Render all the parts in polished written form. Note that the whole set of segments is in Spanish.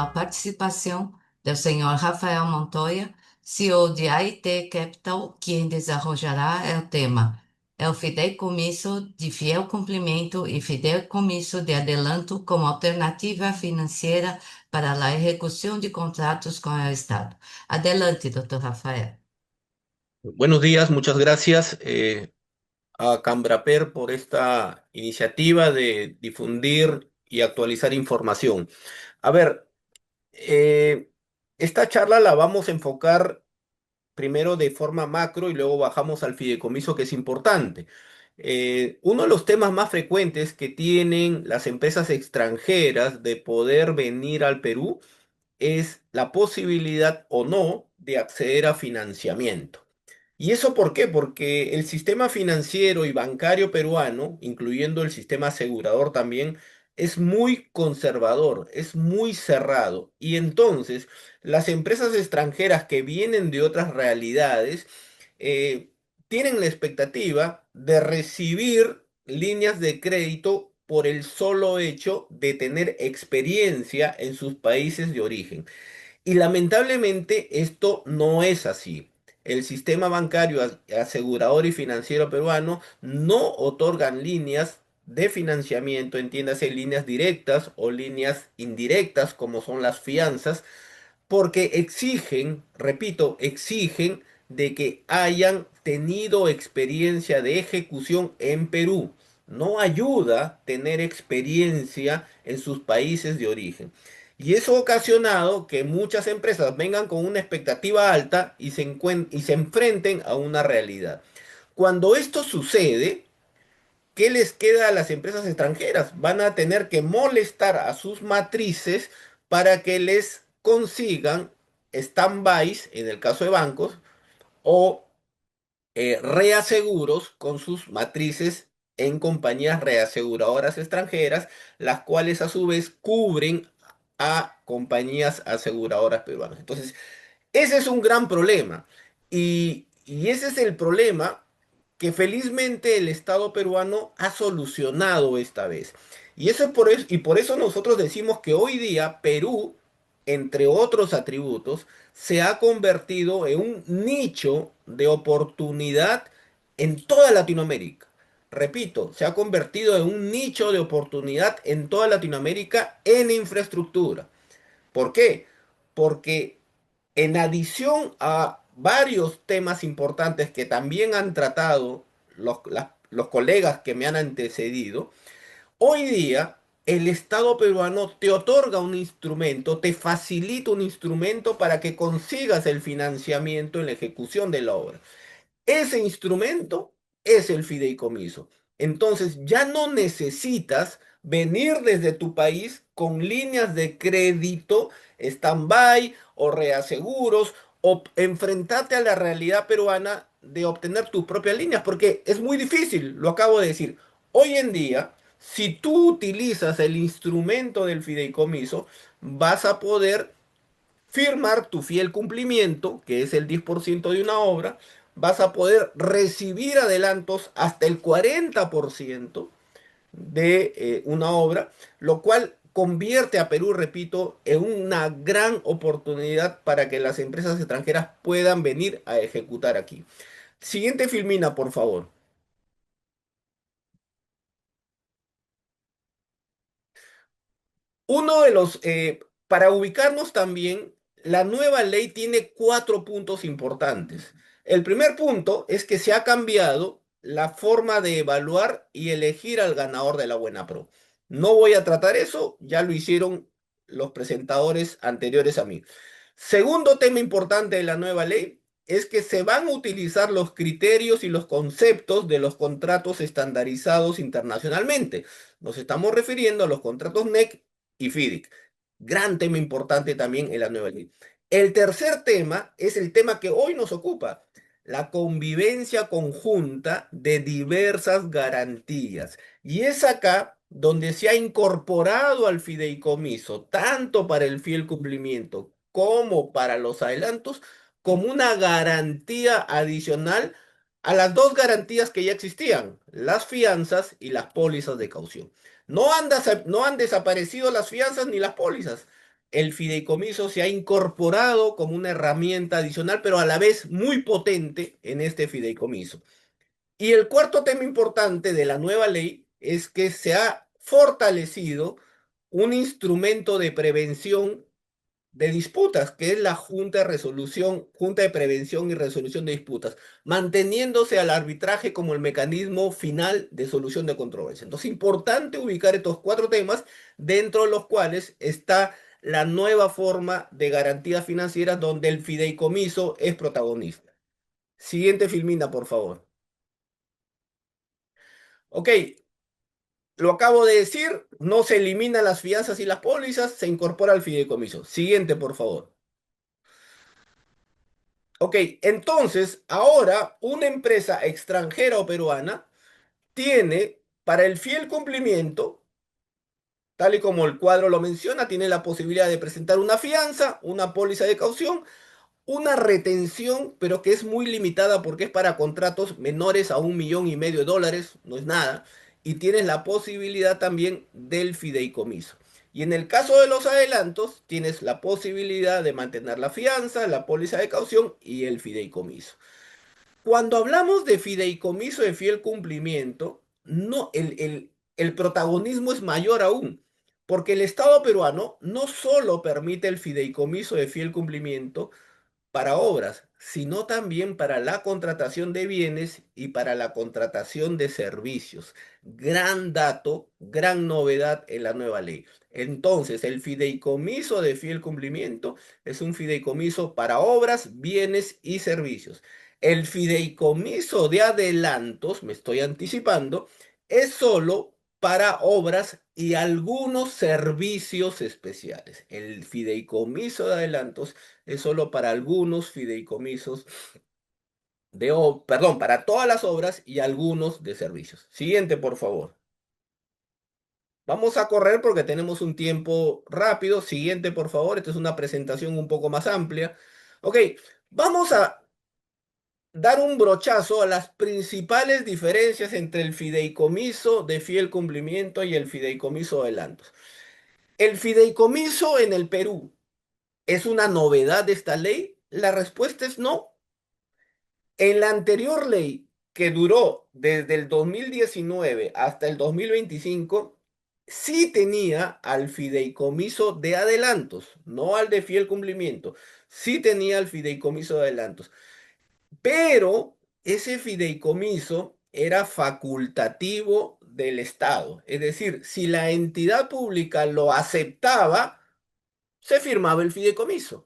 a participação do senhor Rafael Montoya, CEO de AIT Capital, quem desarrollará o tema é o fideicomisso de fiel cumprimento e fideicomisso de adelanto como alternativa financeira para a execução de contratos com o Estado. Adelante, doutor Rafael. Buenos días, muchas gracias a Cambraper por esta iniciativa de difundir y actualizar información. A ver, eh, esta charla la vamos a enfocar primero de forma macro y luego bajamos al fideicomiso, que es importante. Uno de los temas más frecuentes que tienen las empresas extranjeras de poder venir al Perú es la posibilidad o no de acceder a financiamiento. ¿Y eso por qué? Porque el sistema financiero y bancario peruano, incluyendo el sistema asegurador también, es muy conservador, es muy cerrado. Y entonces las empresas extranjeras que vienen de otras realidades eh, tienen la expectativa de recibir líneas de crédito por el solo hecho de tener experiencia en sus países de origen. Y lamentablemente esto no es así. El sistema bancario, asegurador y financiero peruano no otorgan líneas de financiamiento, entiéndase líneas directas o líneas indirectas como son las fianzas, porque exigen, repito, exigen de que hayan tenido experiencia de ejecución en Perú. No ayuda tener experiencia en sus países de origen. Y eso ha ocasionado que muchas empresas vengan con una expectativa alta y se enfrenten a una realidad. Cuando esto sucede, ¿qué les queda a las empresas extranjeras? Van a tener que molestar a sus matrices para que les consigan stand-bys, en el caso de bancos, o reaseguros con sus matrices en compañías reaseguradoras extranjeras, las cuales a su vez cubren a compañías aseguradoras peruanas. Entonces, ese es un gran problema. Y ese es el problema que felizmente el Estado peruano ha solucionado esta vez. Y eso es por eso nosotros decimos que hoy día Perú, entre otros atributos, se ha convertido en un nicho de oportunidad en toda Latinoamérica. Repito, se ha convertido en un nicho de oportunidad en toda Latinoamérica en infraestructura. ¿Por qué? Porque en adición a varios temas importantes que también han tratado los colegas que me han antecedido, hoy día el Estado peruano te otorga un instrumento, te facilita un instrumento para que consigas el financiamiento en la ejecución de la obra. Ese instrumento es el fideicomiso. Entonces ya no necesitas venir desde tu país con líneas de crédito, stand-by o reaseguros o enfrentarte a la realidad peruana de obtener tus propias líneas, porque es muy difícil, lo acabo de decir. Hoy en día, si tú utilizas el instrumento del fideicomiso, vas a poder firmar tu fiel cumplimiento, que es el 10% de una obra, vas a poder recibir adelantos hasta el 40% de una obra, lo cual convierte a Perú, repito, en una gran oportunidad para que las empresas extranjeras puedan venir a ejecutar aquí. Siguiente filmina, por favor. Uno de los, para ubicarnos también, la nueva ley tiene cuatro puntos importantes. El primer punto es que se ha cambiado la forma de evaluar y elegir al ganador de la Buena Pro. No voy a tratar eso, ya lo hicieron los presentadores anteriores a mí. Segundo tema importante de la nueva ley es que se van a utilizar los criterios y los conceptos de los contratos estandarizados internacionalmente. Nos estamos refiriendo a los contratos NEC y FIDIC. Gran tema importante también en la nueva ley. El tercer tema es el tema que hoy nos ocupa, la convivencia conjunta de diversas garantías. Y es acá donde se ha incorporado al fideicomiso, tanto para el fiel cumplimiento como para los adelantos, como una garantía adicional a las dos garantías que ya existían, las fianzas y las pólizas de caución. No han desaparecido las fianzas ni las pólizas. el fideicomiso se ha incorporado como una herramienta adicional, pero a la vez muy potente en este fideicomiso. Y el cuarto tema importante de la nueva ley es que se ha fortalecido un instrumento de prevención de disputas, que es la Junta de Prevención y Resolución de Disputas, manteniéndose al arbitraje como el mecanismo final de solución de controversia. Entonces, importante ubicar estos cuatro temas, dentro de los cuales está la nueva forma de garantías financieras donde el fideicomiso es protagonista. Siguiente filmina, por favor. Ok, lo acabo de decir, no se eliminan las fianzas y las pólizas, se incorpora al fideicomiso. Siguiente, por favor. Ok, entonces ahora una empresa extranjera o peruana tiene, para el fiel cumplimiento, tal y como el cuadro lo menciona, tiene la posibilidad de presentar una fianza, una póliza de caución, una retención, pero que es muy limitada porque es para contratos menores a 1,5 millones de dólares, no es nada, y tienes la posibilidad también del fideicomiso. Y en el caso de los adelantos, tienes la posibilidad de mantener la fianza, la póliza de caución y el fideicomiso. Cuando hablamos de fideicomiso de fiel cumplimiento, no, el protagonismo es mayor aún, porque el Estado peruano no solo permite el fideicomiso de fiel cumplimiento, para obras, sino también para la contratación de bienes y para la contratación de servicios. Gran dato, gran novedad en la nueva ley. Entonces, el fideicomiso de fiel cumplimiento es un fideicomiso para obras, bienes y servicios. El fideicomiso de adelantos, me estoy anticipando, es solo para obras y algunos servicios especiales. El fideicomiso de adelantos es solo para algunos fideicomisos perdón, para todas las obras y algunos de servicios. Siguiente, por favor. Vamos a correr porque tenemos un tiempo rápido. Siguiente, por favor. Esta es una presentación un poco más amplia. Ok, vamos a dar un brochazo a las principales diferencias entre el fideicomiso de fiel cumplimiento y el fideicomiso de adelantos. ¿El fideicomiso en el Perú es una novedad de esta ley? La respuesta es no. En la anterior ley, que duró desde el 2019 hasta el 2025, sí tenía al fideicomiso de adelantos, no al de fiel cumplimiento, sí tenía al fideicomiso de adelantos, pero ese fideicomiso era facultativo del Estado, es decir, si la entidad pública lo aceptaba, se firmaba el fideicomiso.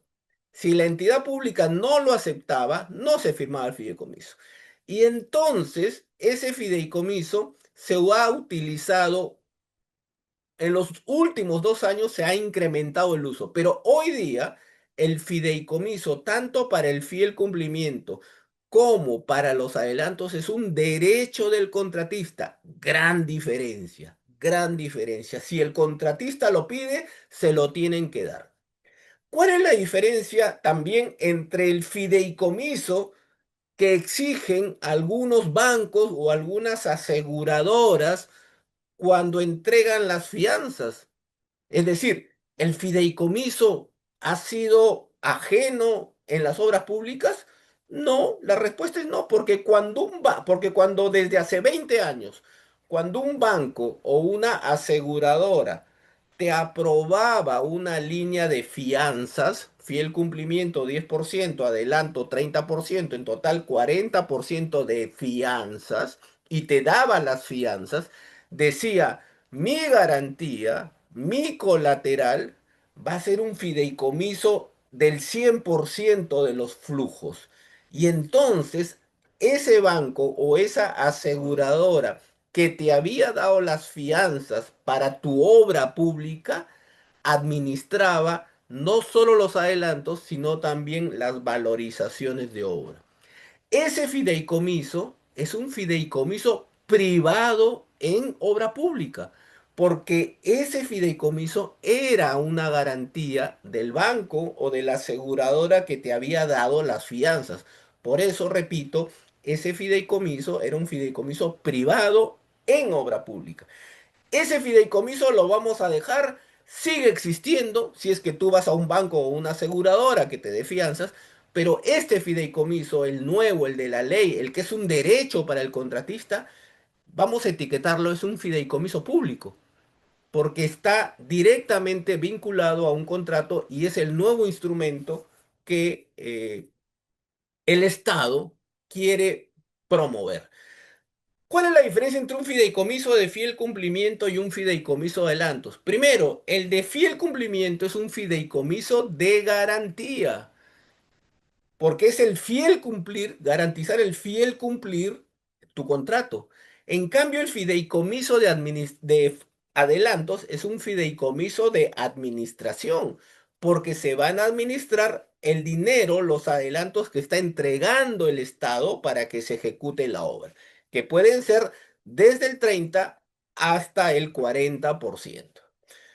Si la entidad pública no lo aceptaba, no se firmaba el fideicomiso. Y entonces ese fideicomiso se ha utilizado en los últimos 2 años, se ha incrementado el uso, pero hoy día el fideicomiso, tanto para el fiel cumplimiento como para los adelantos, es un derecho del contratista. Gran diferencia, gran diferencia. Si el contratista lo pide, se lo tienen que dar. ¿Cuál es la diferencia también entre el fideicomiso que exigen algunos bancos o algunas aseguradoras cuando entregan las fianzas? Es decir, ¿el fideicomiso ha sido ajeno en las obras públicas? No, la respuesta es no, porque cuando desde hace 20 años, cuando un banco o una aseguradora te aprobaba una línea de fianzas, fiel cumplimiento 10%, adelanto 30%, en total 40% de fianzas, y te daba las fianzas, decía, mi garantía, mi colateral, va a ser un fideicomiso del 100% de los flujos. Y entonces, ese banco o esa aseguradora que te había dado las fianzas para tu obra pública, administraba no solo los adelantos, sino también las valorizaciones de obra. Ese fideicomiso es un fideicomiso privado en obra pública, porque ese fideicomiso era una garantía del banco o de la aseguradora que te había dado las fianzas. Por eso, repito, ese fideicomiso era un fideicomiso privado en obra pública. Ese fideicomiso lo vamos a dejar sigue existiendo si es que tú vas a un banco o una aseguradora que te dé fianzas, pero este fideicomiso, el nuevo, el de la ley, el que es un derecho para el contratista, vamos a etiquetarlo, es un fideicomiso público, porque está directamente vinculado a un contrato y es el nuevo instrumento que el Estado quiere promover. ¿Cuál es la diferencia entre un fideicomiso de fiel cumplimiento y un fideicomiso de adelantos? Primero, el de fiel cumplimiento es un fideicomiso de garantía, porque es el fiel cumplir, garantizar el fiel cumplir tu contrato. En cambio, el fideicomiso de adelantos es un fideicomiso de administración, porque se van a administrar el dinero, los adelantos que está entregando el Estado para que se ejecute la obra, que pueden ser desde el 30 hasta el 40%.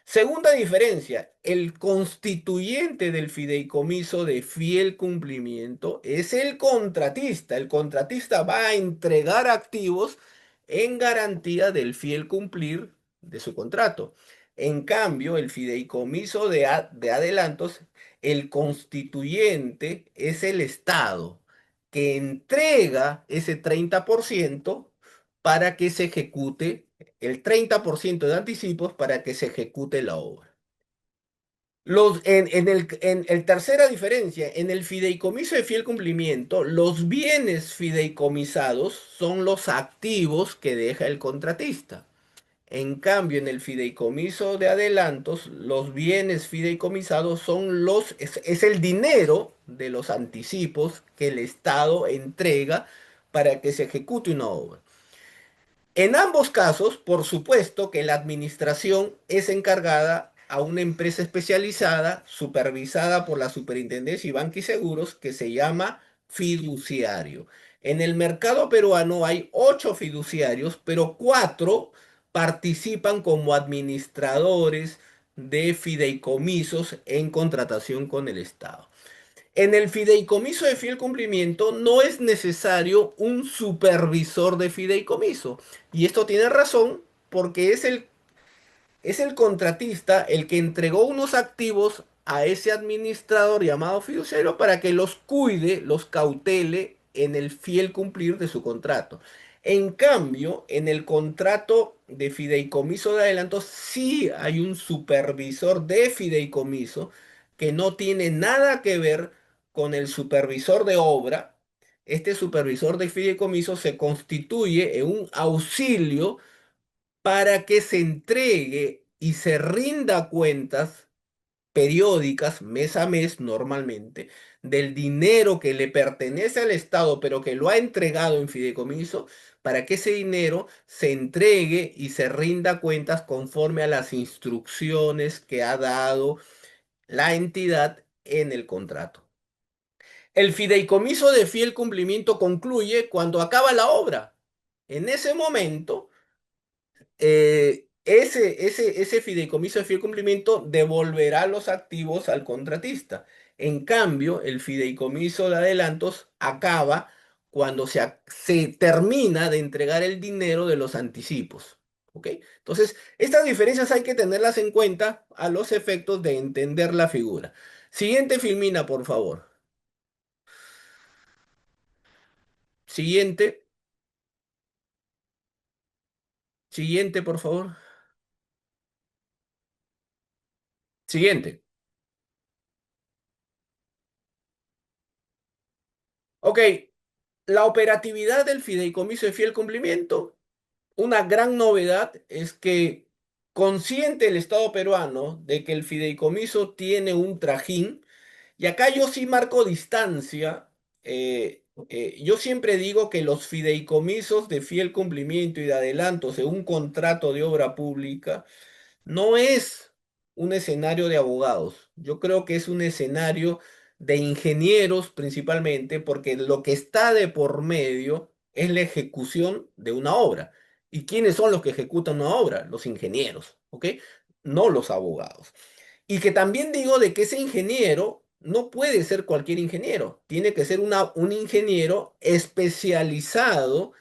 Segunda diferencia, el constituyente del fideicomiso de fiel cumplimiento es el contratista. El contratista va a entregar activos en garantía del fiel cumplir de su contrato. En cambio, el fideicomiso de adelantos, el constituyente es el Estado que entrega ese 30% para que se ejecute el 30% de anticipos para que se ejecute la obra. En tercera diferencia, en el fideicomiso de fiel cumplimiento, los bienes fideicomisados son los activos que deja el contratista. En cambio, en el fideicomiso de adelantos, los bienes fideicomisados son es el dinero de los anticipos que el Estado entrega para que se ejecute una obra. En ambos casos, por supuesto que la administración es encargada a una empresa especializada, supervisada por la Superintendencia y Banca y Seguros, que se llama fiduciario. En el mercado peruano hay 8 fiduciarios, pero 4 participan como administradores de fideicomisos en contratación con el Estado. En el fideicomiso de fiel cumplimiento no es necesario un supervisor de fideicomiso. Y esto tiene razón porque es el contratista el que entregó unos activos a ese administrador llamado fiduciario para que los cuide, los cautele en el fiel cumplir de su contrato. En cambio, en el contrato de fideicomiso de adelanto sí hay un supervisor de fideicomiso que no tiene nada que ver con el supervisor de obra. Este supervisor de fideicomiso se constituye en un auxilio para que se entregue y se rinda cuentas periódicas, mes a mes normalmente, del dinero que le pertenece al Estado, pero que lo ha entregado en fideicomiso, para que ese dinero se entregue y se rinda cuentas conforme a las instrucciones que ha dado la entidad en el contrato. El fideicomiso de fiel cumplimiento concluye cuando acaba la obra. En ese momento ese fideicomiso de fiel cumplimiento devolverá los activos al contratista. En cambio, el fideicomiso de adelantos acaba cuando se termina de entregar el dinero de los anticipos. ¿Ok? Entonces, estas diferencias hay que tenerlas en cuenta a los efectos de entender la figura. Siguiente, Filmina, por favor. Siguiente, siguiente, por favor. Siguiente. Ok, la operatividad del fideicomiso de fiel cumplimiento. Una gran novedad es que consciente el Estado peruano de que el fideicomiso tiene un trajín, y acá yo sí marco distancia, yo siempre digo que los fideicomisos de fiel cumplimiento y de adelantos de un contrato de obra pública no es un escenario de abogados. Yo creo que es un escenario de ingenieros principalmente, porque lo que está de por medio es la ejecución de una obra. ¿Y quiénes son los que ejecutan una obra? Los ingenieros, ¿ok? No los abogados. Y que también digo de que ese ingeniero no puede ser cualquier ingeniero, tiene que ser un ingeniero especializado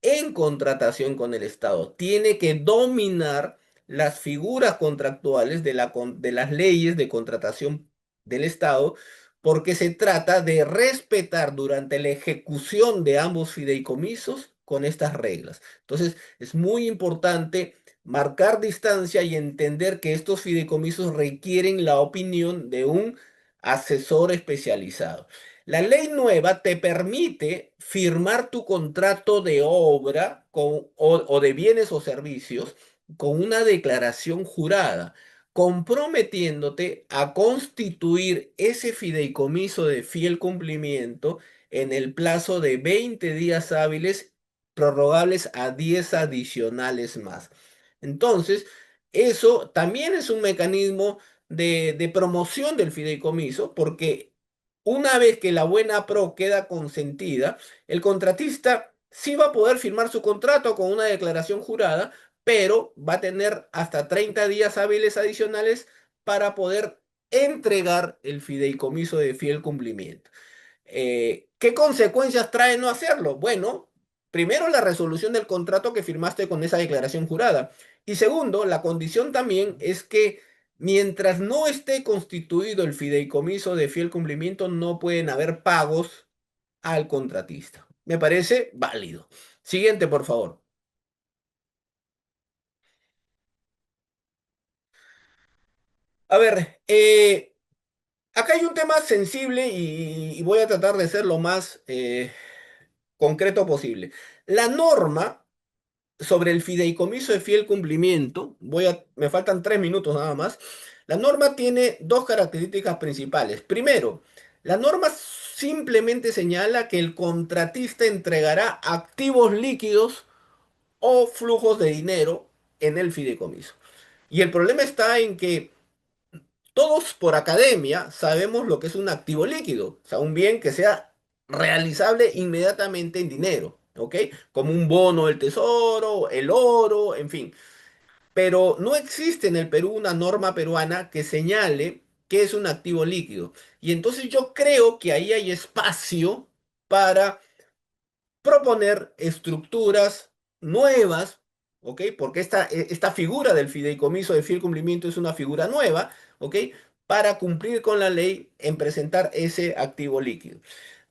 en contratación con el Estado, tiene que dominar las figuras contractuales de las leyes de contratación del Estado, porque se trata de respetar durante la ejecución de ambos fideicomisos con estas reglas. Entonces, es muy importante marcar distancia y entender que estos fideicomisos requieren la opinión de un asesor especializado. La ley nueva te permite firmar tu contrato de obra o de bienes o servicios con una declaración jurada, comprometiéndote a constituir ese fideicomiso de fiel cumplimiento en el plazo de 20 días hábiles, prorrogables a 10 adicionales más. Entonces, eso también es un mecanismo de promoción del fideicomiso, porque una vez que la buena pro queda consentida, el contratista sí va a poder firmar su contrato con una declaración jurada, pero va a tener hasta 30 días hábiles adicionales para poder entregar el fideicomiso de fiel cumplimiento. ¿Qué consecuencias trae no hacerlo? Bueno, primero la resolución del contrato que firmaste con esa declaración jurada. Y segundo, la condición también es que mientras no esté constituido el fideicomiso de fiel cumplimiento, no pueden haber pagos al contratista. Me parece válido. Siguiente, por favor. A ver, acá hay un tema sensible y voy a tratar de ser lo más concreto posible. La norma sobre el fideicomiso de fiel cumplimiento, me faltan 3 minutos nada más. La norma tiene dos características principales. Primero, la norma simplemente señala que el contratista entregará activos líquidos o flujos de dinero en el fideicomiso. Y el problema está en que todos por academia sabemos lo que es un activo líquido, o sea, un bien que sea realizable inmediatamente en dinero, ¿ok? Como un bono del tesoro, el oro, en fin. Pero no existe en el Perú una norma peruana que señale qué es un activo líquido. Y entonces yo creo que ahí hay espacio para proponer estructuras nuevas, ¿ok? Porque esta figura del fideicomiso de fiel cumplimiento es una figura nueva, ¿ok? Para cumplir con la ley en presentar ese activo líquido.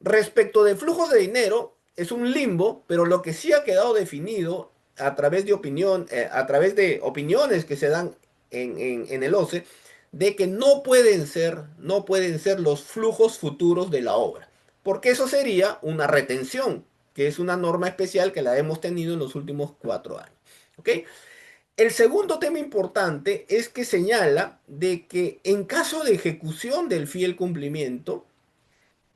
Respecto de flujos de dinero, es un limbo, pero lo que sí ha quedado definido a través de opiniones que se dan en el OCE, de que no pueden ser los flujos futuros de la obra, porque eso sería una retención, que es una norma especial que la hemos tenido en los últimos 4 años. ¿Ok? El segundo tema importante es que señala de que en caso de ejecución del fiel cumplimiento,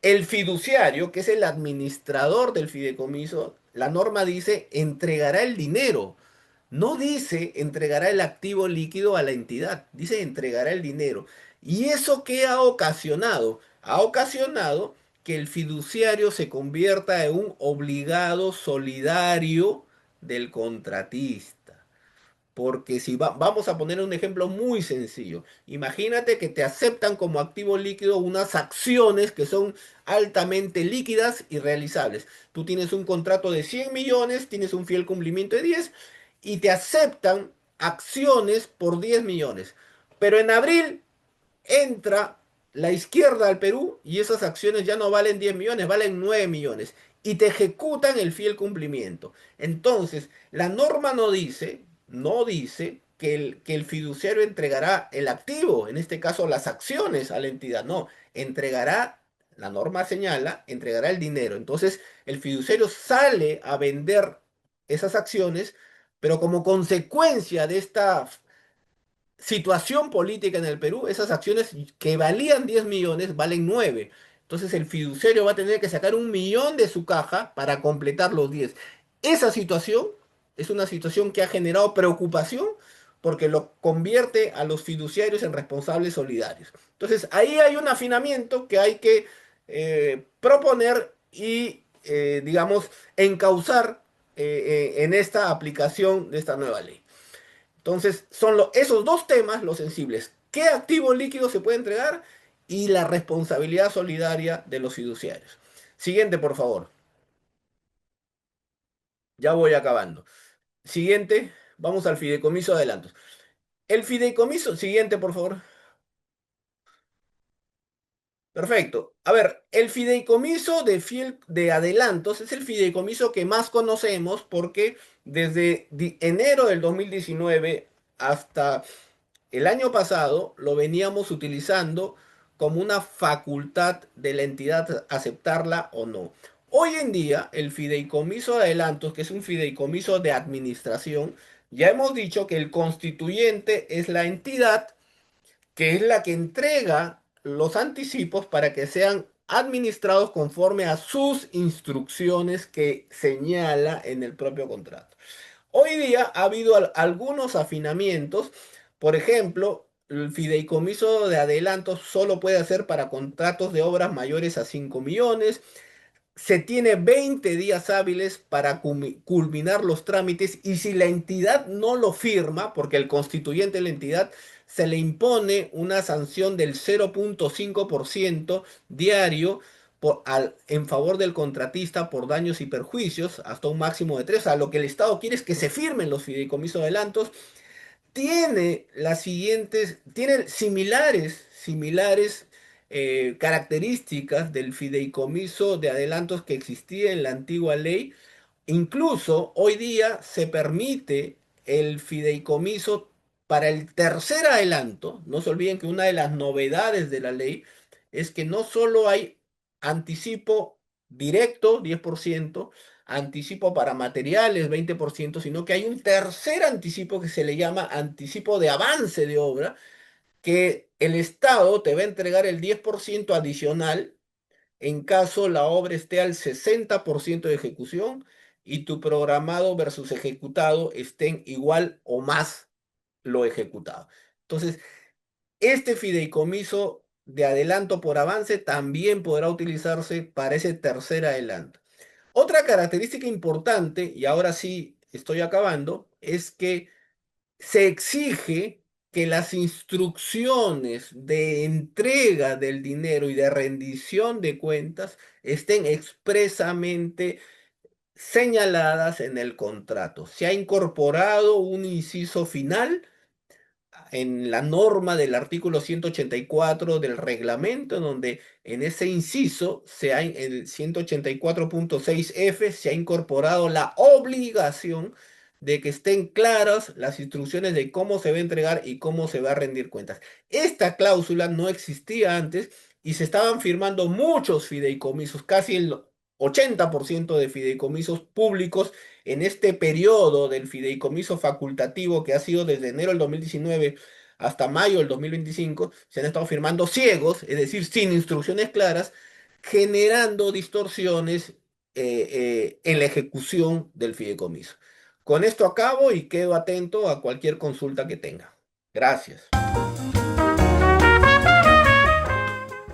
el fiduciario, que es el administrador del fideicomiso, la norma dice entregará el dinero. No dice entregará el activo líquido a la entidad, dice entregará el dinero. ¿Y eso qué ha ocasionado? Ha ocasionado que el fiduciario se convierta en un obligado solidario del contratista. Porque si vamos a poner un ejemplo muy sencillo, imagínate que te aceptan como activo líquido unas acciones que son altamente líquidas y realizables. Tú tienes un contrato de 100 millones, tienes un fiel cumplimiento de 10 y te aceptan acciones por 10 millones. Pero en abril entra la izquierda al Perú y esas acciones ya no valen 10 millones, valen 9 millones. Y te ejecutan el fiel cumplimiento. Entonces, la norma no dice que el fiduciario entregará el activo, en este caso las acciones a la entidad. No, entregará, la norma señala, entregará el dinero. Entonces, el fiduciario sale a vender esas acciones, pero como consecuencia de esta situación política en el Perú, esas acciones que valían 10 millones valen 9. Entonces el fiduciario va a tener que sacar 1 millón de su caja para completar los 10. Esa situación es una situación que ha generado preocupación porque lo convierte a los fiduciarios en responsables solidarios. Entonces ahí hay un afinamiento que hay que proponer y, digamos, encauzar en esta aplicación de esta nueva ley. Entonces, son esos dos temas los sensibles. ¿Qué activo líquido se puede entregar? Y la responsabilidad solidaria de los fiduciarios. Siguiente, por favor. Ya voy acabando. Siguiente, vamos al fideicomiso de adelantos. El fideicomiso, siguiente, por favor. Perfecto. A ver, el fideicomiso de adelantos es el fideicomiso que más conocemos porque desde enero del 2019 hasta el año pasado lo veníamos utilizando como una facultad de la entidad aceptarla o no. Hoy en día, el fideicomiso de adelantos, que es un fideicomiso de administración, ya hemos dicho que el constituyente es la entidad que es la que entrega los anticipos para que sean administrados conforme a sus instrucciones que señala en el propio contrato. Hoy día ha habido algunos afinamientos. Por ejemplo, el fideicomiso de adelantos solo puede hacer para contratos de obras mayores a 5 millones. Se tiene 20 días hábiles para culminar los trámites y si la entidad no lo firma, porque el constituyente de la entidad se le impone una sanción del 0,5% diario en favor del contratista por daños y perjuicios, hasta un máximo de 3. O sea, lo que el Estado quiere es que se firmen los fideicomisos de adelantos. Tiene similares características del fideicomiso de adelantos que existía en la antigua ley. Incluso hoy día se permite el fideicomiso para el tercer adelanto. No se olviden que una de las novedades de la ley es que no solo hay anticipo directo, 10%, anticipo para materiales, 20%, sino que hay un tercer anticipo que se le llama anticipo de avance de obra, que el Estado te va a entregar el 10% adicional en caso la obra esté al 60% de ejecución y tu programado versus ejecutado estén igual o más lo ejecutado. Entonces, este fideicomiso de adelanto por avance también podrá utilizarse para ese tercer adelanto. Otra característica importante, y ahora sí estoy acabando, es que se exige que las instrucciones de entrega del dinero y de rendición de cuentas estén expresamente señaladas en el contrato. Se ha incorporado un inciso final en la norma del artículo 184 del reglamento, en donde en ese inciso, en el 184.6F, se ha incorporado la obligación de que estén claras las instrucciones de cómo se va a entregar y cómo se va a rendir cuentas. Esta cláusula no existía antes y se estaban firmando muchos fideicomisos, casi el 80% de fideicomisos públicos en este periodo del fideicomiso facultativo que ha sido desde enero del 2019 hasta mayo del 2025, se han estado firmando ciegos, es decir, sin instrucciones claras, generando distorsiones en la ejecución del fideicomiso. Con esto acabo y quedo atento a cualquier consulta que tenga. Gracias.